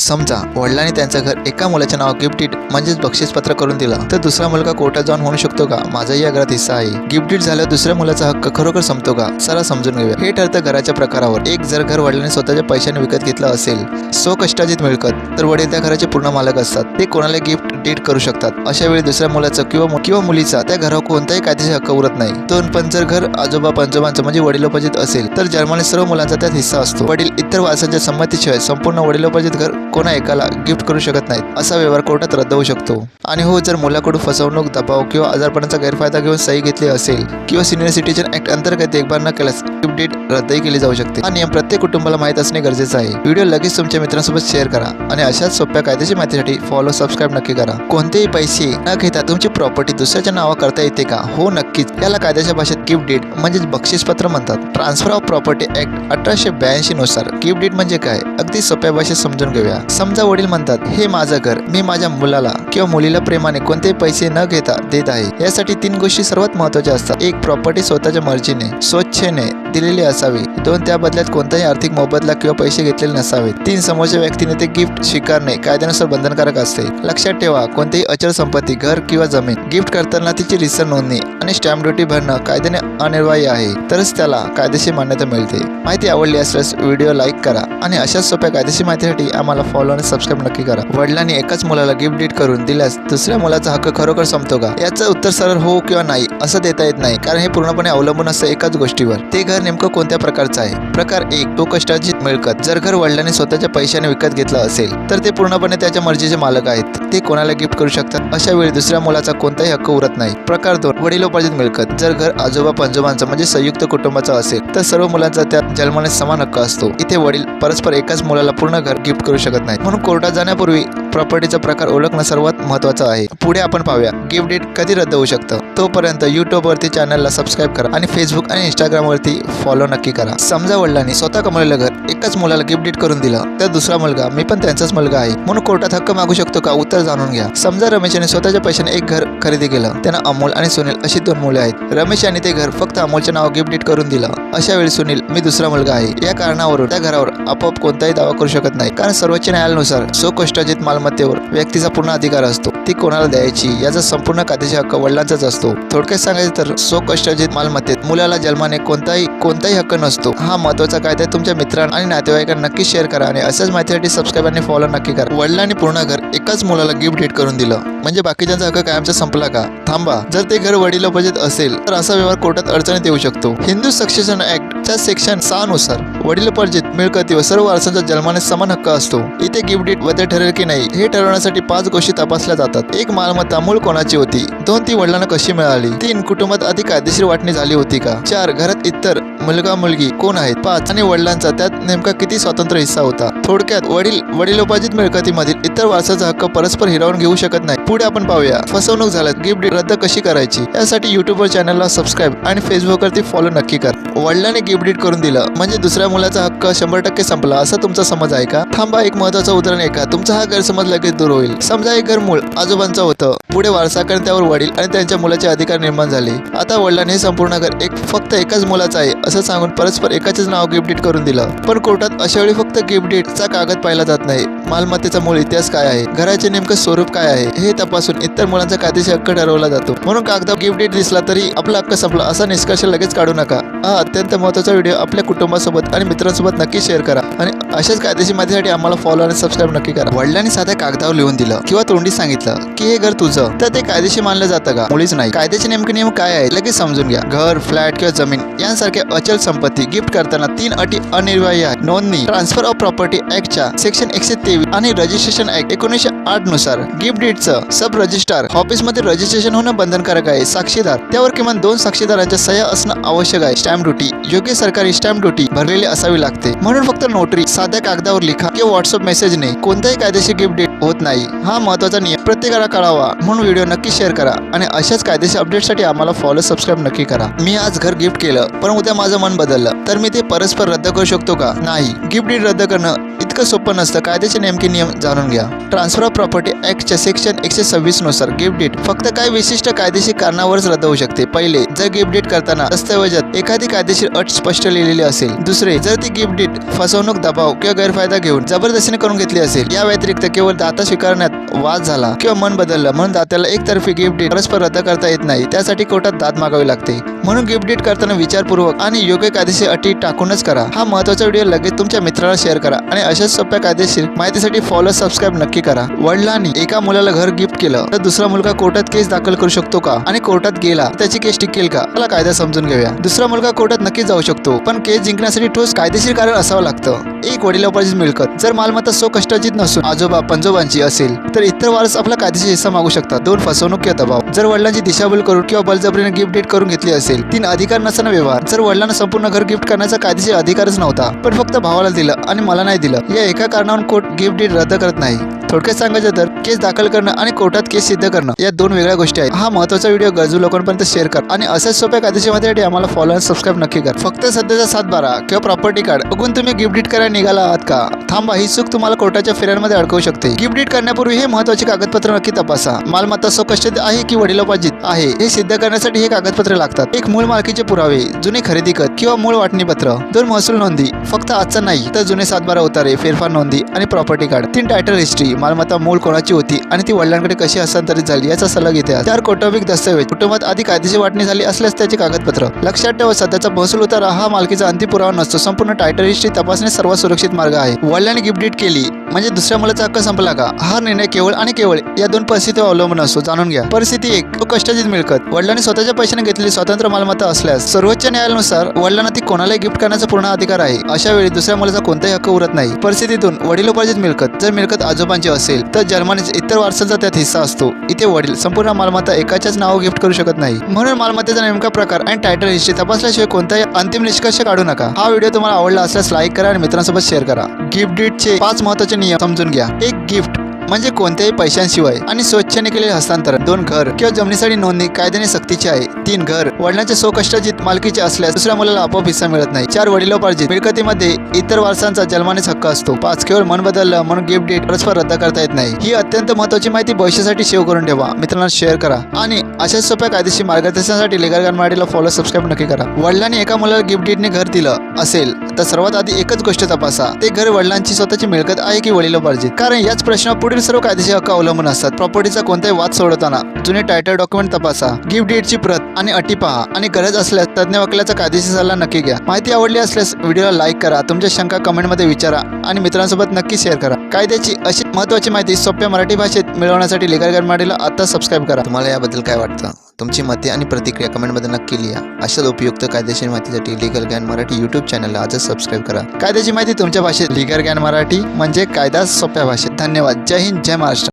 समजा वडिलांनी त्यांचं घर एका मुलाच्या नाव गिफ्ट डीड म्हणजेच बक्षीसपत्र करून दिलं, तर दुसरा मुलगा कोर्टात जाऊन म्हणू शकतो का माझाही या घरात हिस्सा आहे? गिफ्ट डीड झाल्यावर दुसऱ्या मुलाचा हक्क खरोखर संपतो का? चला समजून घेऊया. हे ठरतं घराच्या प्रकारावर. एक जर घर वडिलांनी स्वतःच्या पैशाने विकत घेतलं असेल, स्वकष्टार्जित मिळकत, तर वडील त्या घराचे पूर्ण मालक असतात. ते कोणाला गिफ्ट डीड करू शकतात. अशा वेळी दुसऱ्या मुलाचं किंवा मुलीचा त्या घरावर कोणताही कायदेशीर हक्क उरत नाही. पण जर घर आजोबा पंजोबांचं म्हणजे वडिलोपार्जित असेल, तर जन्माने सर्व मुलांचा त्यात हिस्सा असतो. वडील इतर वारसांच्या संमतीशिवाय संपूर्ण वडिलोपार्जित घर कोणा एकाला गिफ्ट करू शकत नाहीत. असा व्यवहार कोर्टात रद्द होऊ शकतो. आणि हो, जर मुलाकडून फसवणूक, दबाव किंवा आजारपणाचा गैरफायदा घेऊन सही घेतली असेल किंवा सिनियर सिटीजन ऍक्ट अंतर्गत देखभाल न केल्यास गिफ्ट डीड रद्दही केली जाऊ शकते. हा नियम प्रत्येक कुटुंबाला माहीत असणे गरजेचं आहे. व्हिडिओ लगेच तुमच्या मित्रांसोबत शेअर करा आणि अशाच सोप्या कायदेशीर माहितीसाठी फॉलो, सबस्क्राईब नक्की करा. कोणतेही पैसे न घेता तुमची प्रॉपर्टी दुसऱ्याच्या नावा करता येते का? हो, नक्कीच. याला कायद्याच्या भाषेत गिफ्ट डीड म्हणजेच बक्षीसपत्र म्हणतात. ट्रान्सफर ऑफ प्रॉपर्टी ऍक्ट 1882 नुसार गिफ्ट डीड म्हणजे काय, अगदी सोप्या भाषेत समजून घेऊया. समजा वडील म्हणतात, हे माझं घर मी माझ्या मुलाला किंवा मुलीला प्रेमाने कोणतेही पैसे न घेता देत आहे. यासाठी 3 गोष्टी सर्वात महत्त्वाच्या असतात. 1. प्रॉपर्टी स्वतःच्या मर्जीने, स्वच्छेने दिलेली असावी. 2. त्या बदल्यात कोणताही आर्थिक मोबदला किंवा पैसे घेतलेले नसावेत. 3. समोरच्या व्यक्तीने ते गिफ्ट स्वीकारणे कायद्यानुसार बंधनकारक असते. लक्षात ठेवा, कोणतीही अचल संपत्ती, घर किंवा जमीन गिफ्ट करताना तिची रितसर नोंदणी आणि स्टॅम्प ड्युटी भरणं कायद्याने अनिवार्य आहे, तरच त्याला कायदेशीर मान्यता मिळते. माहिती आवडली असल्यास व्हिडिओ लाईक करा आणि अशाच सोप्या कायदेशीर माहितीसाठी आम्हाला फॉलो आणि सबस्क्राईब नक्की करा. वडिलांनी एकाच मुलाला गिफ्ट डीड करून दिल्यास दुसऱ्या मुलाचा हक्क खरोखर संपतो का? याचं उत्तर सरळ हो किंवा नाही असं देता येत नाही, कारण हे पूर्णपणे अवलंबून असतं एकाच गोष्टीवर. ते घर नेमकं कोणत्या प्रकारचं आहे. प्रकार 1. स्वकष्टार्जित मिळकत. जर घर वडिलांनी स्वतःच्या पैशाने विकत घेतलं असेल, तर ते पूर्णपणे त्याच्या मर्जीचे मालक आहेत. ते कोणाला गिफ्ट करू शकतात. अशा वेळी दुसऱ्या मुलाचा कोणताही हक्क उरत नाही. प्रकार 2. वडिलोपार्जित मिळकत. जर घर आजोबा पंजोबांचं म्हणजे संयुक्त कुटुंबाचं असेल, तर सर्व मुलांचा त्यात जन्माने समान हक्क असतो. इथे वडील परस्पर एकाच मुलाला पूर्ण घर गिफ्ट करू शकत नाही. म्हणून कोर्टात जाण्यापूर्वी प्रॉपर्टीचा प्रकार ओळखणं सर्वात महत्त्वाचं आहे. पुढे आपण पाहूया गिफ्ट डीड कधी रद्द होऊ शकतं. तोपर्यंत यूट्यूबवरती चॅनलला सबस्क्राईब करा आणि फेसबुक आणि इंस्टाग्रामवरती फॉलो नक्की करा. समजा वडिलांनी स्वतः कमवलेलं घर एकाच मुलाला गिफ्ट डीड करून दिलं, तर दुसरा मुलगा मी पण त्यांचाच मुलगा आहे म्हणून कोर्टात हक्क मागू शकतो का? उत्तर जाणून घ्या. समजा रमेश याने स्वतःच्या पैशाने एक घर खरेदी केलं. त्यांना अमोल आणि सुनील अशी 2 मुले आहेत. रमेश यांनी ते घर फक्त अमोलच्या नाव गिफ्ट डीड करून दिलं. अशा वेळी सुनील मी दुसरा मुलगा आहे या कारणावरून त्या घरावर आपोआप कोणताही दावा करू शकत नाही, कारण सर्वोच्च न्यायालयानुसार स्वकष्टार्जित मालमत्तेवर व्यक्तीचा पूर्ण अधिकार असतो. ती कोणाला द्यायची याचा संपूर्ण कायदेशीर हक्क वडिलांचाच असतो. थोडक्यात सांगायचं तर स्वकष्टार्जित मालमत्तेत मुलाला जन्माने कोणताही हक्क नसतो. हा महत्त्वाचा कायदा तुमच्या मित्रांना आणि नातेवाईकांना नक्की शेअर करा आणि अशाच माहितीसाठी सबस्क्राईब आणि फॉलो नक्की करा. वडिलांनी पूर्ण घर एकाच मुलाला गिफ्ट डीड करून दिलं म्हणजे बाकीच्यांचा हक्क कायमचा संपला का? थांबा. जर ते घर वडिलोपार्जित असेल, तर असा व्यवहार कोर्टात अडचणीत येऊ शकतो. हिंदू सक्सेशन ऍक्टच्या सेक्शन 6 नुसार वडिलोपार्जित मिळकतीवर सर्व वारसांचा जन्माने समान हक्क असतो. इथे गिफ्ट डीड वैध ठरेल की नाही हे ठरवण्यासाठी 5 गोष्टी तपासल्या जातात. 1. मालमत्ता मूळ कोणाची होती. 2. ती वडिलांना कशी मिळाली. 3. कुटुंबात आधी कायदेशीर वाटणी झाली होती का. 4. घरात इतर मुलगा मुलगी कोण आहेत. 5. आणि वडिलांचा त्यात नेमका किती स्वतंत्र हिस्सा होता. थोडक्यात वडिलोपार्जित मिळकतीमधील इतर वारसाचा हक्क परस्पर हिरावून घेऊ शकत नाही. पुढे आपण पाहूया फसवणूक झाल्यास गिफ्ट डीड रद्द कशी करायची. यासाठी युट्यूबवर चॅनलला सबस्क्राईब आणि फेसबुकवरती फॉलो नक्की करा. वडिलांनी गिफ्ट डीड करून दिलं म्हणजे दुसऱ्या मुलाचा हक्क 100% संपला असा तुमचा समज आहे का? थांबा, एक महत्त्वाचं उदाहरण ऐका. तुमचा हा गैरसमज लगेच दूर होईल. समजा एक घर मूळ आजोबांचं होतं. पुढे वारसाकडे त्यावर वडील आणि त्यांच्या मुलाचे अधिकार निर्माण झाले. आता वडिलांनी हे संपूर्ण घर फक्त एकाच मुलाचं आहे असं सांगून परस्पर एकाचेच नाव गिफ्ट डीड करून दिलं. पण कोर्टात अशा वेळी फक्त गिफ्ट डीडचा कागद पाहिला जात नाही. मालमत्तेचा मूळ इतिहास काय आहे, घराचे नेमकं स्वरूप काय आहे हे तपासून इतर मुलांचा कायदेशीर हक्क ठरवला जातो. म्हणून कागदावर गिफ्ट डीड दिसला तरी आपला हक्क संपला असा निष्कर्ष लगेच काढू नका. हा अत्यंत महत्त्वाचा व्हिडिओ आपल्या कुटुंबासोबत आणि मित्रांसोबत नक्की शेअर करा आणि अशाच कायदेशीर माहितीसाठी आम्हाला फॉलो आणि सबस्क्राईब नक्की करा. वडिलांनी साध्या कागदावर लिहून दिलं किंवा तोंडी सांगितलं की हे घर तुझं, तर ते कायदेशीर मानलं जातं का? मुळीच नाही. कायद्याचे नेमके नियम काय आहे लगेच समजून घ्या. घर, फ्लॅट किंवा जमीन यांसारख्या अचल संपत्ती गिफ्ट करताना 3 अटी अनिवार्य आहेत. नोंदणी ट्रान्सफर ऑफ प्रॉपर्टी ऍक्टच्या सेक्शन 123 आणि रजिस्ट्रेशन ऍक्ट 1908 नुसार गिफ्ट डीडचं सब रजिस्ट्रार ऑफिसमध्ये रजिस्ट्रेशन होणं बंधनकारक आहे. साक्षीदार त्यावर किमान 2 साक्षीदारांच्या सह्या असणं आवश्यक आहे. स्टॅम्प ड्युटी योग्य सरकारी स्टॅम्प ड्युटी भरलेली असावी लागते. म्हणून फक्त नोटरी साध्या कागदावर लिखा किंवा व्हॉट्सअप मेसेजने कोणताही कायदेशीर गिफ्ट डीड होत नाही हा महत्त्वाचा नियम प्रत्येकाला कळावा म्हणून व्हिडिओ नक्की शेअर करा आणि अशाच कायदेशीर अपडेटसाठी आम्हाला फॉलो सबस्क्राईब नक्की करा. मी आज घर गिफ्ट केलं पण उद्या माझं मन बदललं तर मी ते परस्पर रद्द करू शकतो का? नाही. गिफ्ट डीड रद्द करणं इतकं सोपं नसतं. कायद्याचे नेमके नियम जाणून घ्या. ट्रान्सफर ऑफ प्रॉपर्टी ॲक्टच्या सेक्शन 126 नुसार गिफ्ट डीड फक्त काही विशिष्ट कायदेशीर कारणावरच रद्द होऊ शकते. पहिले, जर गिफ्ट डीड करताना दस्तऐवजात एखादी कायदेशीर अट स्पष्ट लिहिलेली असेल. दुसरे, जर ती गिफ्ट डीड फसवणूक, दबाव किंवा गैरफायदा घेऊन जबरदस्तीने करून घेतली असेल. या व्यतिरिक्त केवळ दाता स्वीकारण्यात वाद झाला किंवा मन बदललं म्हणून दात्याला एकतर्फी गिफ्ट डीड परस्पर रद्द करता येत नाही. त्यासाठी कोर्टात दाद मागावी लागते. म्हणून गिफ्ट डीड करताना विचारपूर्वक आणि योग्य कायदेशीर अटी टाकूनच करा. हा महत्त्वाचा व्हिडिओ लगेच तुमच्या मित्राला शेअर करा आणि अशाच सोप्या कायदेशीर माहितीसाठी फॉलो सबस्क्राईब नक्की करा. वडिलांनी एका मुलाला घर गिफ्ट केलं तर दुसरा मुलगा कोर्टात केस दाखल करू शकतो का? आणि कोर्टात गेला त्याची केस टिकेल का? मला कायदा समजून घेऊया. दुसरा मुलगा कोर्टात नक्की जाऊ शकतो पण केस जिंकण्यासाठी ठोस कायदेशीर कारण असावं लागतं. एक, वडिलोपार्जित मिळकत. जर मालमत्ता स्वकष्टार्जित नसून आजोबा पंजोबांची असेल तर इतर वारस आपला कायदेशीर हिस्सा मागू शकतात. 2, फसवणूक किंवा दबाव. जर वडिलांची दिशाभूल करून किंवा बळजबरीने गिफ्ट डीड करून घेतली असेल. 3, अधिकार नसताना व्यवहार. जर वडिलांना संपूर्ण घर गिफ्ट करण्याचा कायदेशीर अधिकारच नव्हता पण फक्त भावाला दिलं आणि मला नाही दिलं, या एका कारणावरून कोर्ट गिफ्ट डीड रद्द करत नाही. थोडक्यात सांगायचं तर केस दाखल करणं आणि कोर्टात केस सिद्ध करणं या 2 वेगळ्या गोष्टी आहेत. हा महत्त्वाचा व्हिडिओ गरजू लोकांपर्यंत शेअर कर आणि अशाच सोप्या कायदेशीर माहितीसाठी आम्हाला फॉलो आणि सबस्क्राईब नक्की कर. फक्त सध्याचा 7/12 किंवा प्रॉपर्टी कार्ड बघून तुम्ही गिफ्ट डीड करायला निघाला आहात का? थांबा, ही चूक तुम्हाला कोर्टाच्या फेऱ्यांमध्ये अडकवू शकते. गिफ्ट डीड करण्यापूर्वी हे महत्त्वाचे कागदपत्र नक्की तपासा. मालमत्ता स्वकष्टार्जित आहे की वडिलोपार्जित आहे हे सिद्ध करण्यासाठी हे कागदपत्रे लागतात. 1, मूळ मालकीचे पुरावे, जुने खरेदी खत किंवा मूळ वाटणीपत्र. 2, महसूल नोंदी, फक्त आजचा नाही तर जुने 7/12 उतारे, फेरफार नोंदी आणि प्रॉपर्टी कार्ड. 3, टायटल हिस्ट्री, मालमत्ता मूळ कोणाची होती आणि ती वडिलांकडे कशी हस्तांतरित झाली याचा सलग इतिहास. 4, कौटुंबिक दस्तऐवज, कुटुंबात आधी कायदेशीर वाटणी झाली असल्यास त्याचे कागदपत्र. लक्षात ठेवा, सध्याचा महसूल उतारा हा मालकीचा अंतिम पुरावा नसतो. संपूर्ण टायटल हिस्ट्री तपासणे सर्वात सुरक्षित मार्ग आहे. वडिलांनी गिफ्ट डीड केली म्हणजे दुसऱ्या मुलाचा हक्क संपला का? हा निर्णय केवळ आणि केवळ या 2 परिस्थितीवर अवलंबून असतो. जाणून घ्या. परिस्थिती 1, कष्टार्जित मिळकत. वडिलांनी स्वतःच्या पैशाने घेतलेली स्वतंत्र मालमत्ता असल्यास सर्वोच्च न्यायालयानुसार वडिलांना ती कोणालाही गिफ्ट करण्याचा पूर्ण अधिकार आहे. अशा वेळी दुसऱ्या मुलाचा कोणताही हक्क उरत नाही. परिस्थिती 2, वडिलोपार्जित मिळकत. जर मिळकत आजोबांची असेल तर जन्मानेच इतर वारसांचा त्यात हिस्सा असतो. इथे वडील संपूर्ण मालमत्ता एकाच्याच नावावर गिफ्ट करू शकत नाही. म्हणून मालमत्तेचा नेमका प्रकार आणि टायटल हिस्ट्री तपासल्याशिवाय कोणताही अंतिम निष्कर्ष काढू नका. हा व्हिडिओ तुम्हाला आवडला असल्यास लाईक करा आणि मित्रांसोबत शेअर करा. गिफ्ट डीडचे 5 महत्त्वाचे नियम समजून घ्या. 1, गिफ्ट म्हणजे कोणत्याही पैशांशिवाय आणि स्वच्छने केलेले हस्तांतरण. 2, घर किंवा जमिनीसाठी नोंदणी कायद्याने सक्तीची आहे. 3, घर वडिलांच्या स्वकष्टार्जित मालकीचे असल्यास दुसऱ्या मुलाला आपोआप हिस्सा मिळत नाही. 4, वडिलोपार्जित मिळकतीमध्ये इतर वारसांचा जन्मानेच हक्क असतो. 5, केवळ मन बदललं म्हणून गिफ्ट डीड परस्पर रद्द करता येत नाही. ही अत्यंत महत्त्वाची माहिती भविष्यासाठी सेव्ह करून ठेवा. मित्रांना शेअर करा आणि अशाच सोप्या कायदेशीर मार्गदर्शनासाठी लीगल गाईड मराठीला फॉलो सबस्क्राईब नक्की करा. वडिलांनी एका मुलाला गिफ्ट डीडने घर दिलं असेल तर सर्वात आधी एकच गोष्ट तपासा, ते घर वडिलांची स्वतःची मिळकत आहे की वडिलोपार्जित. कारण याच प्रश्नावर पुढील सर्व कायदेशीर हक्क अवलंबून असतात. प्रॉपर्टीचा कोणताही वाद सोडवताना जुने टायटल डॉक्युमेंट तपासा, गिफ्ट डीडची प्रत आणि अटी पहा आणि गरज असल्यास तज्ञ वकिलाचा कायदेशीर सल्ला नक्की घ्या. माहिती आवडली असल्यास व्हिडिओला लाईक करा, तुमच्या शंका कमेंटमध्ये विचारा आणि मित्रांसोबत नक्की शेअर करा. कायद्याची अशी महत्त्वाची माहिती सोप्या मराठी भाषेत मिळवण्यासाठी लीगल गाईड मराठीला आता सबस्क्राईब करा. तुम्हाला याबद्दल काय वाटतं? तुमची मते आणि प्रतिक्रिया कमेंटमध्ये नक्की लिहा. अशाच उपयुक्त कायदेशीर माहितीसाठी लीगल गाईड मराठी यूट्यूब चॅनलला आजच सबस्क्राईब करा. कायद्याची माहिती तुमच्या भाषेत लीगल गाईड मराठी म्हणजे कायदा सोप्या भाषेत. धन्यवाद. जय हिंद, जय महाराष्ट्र.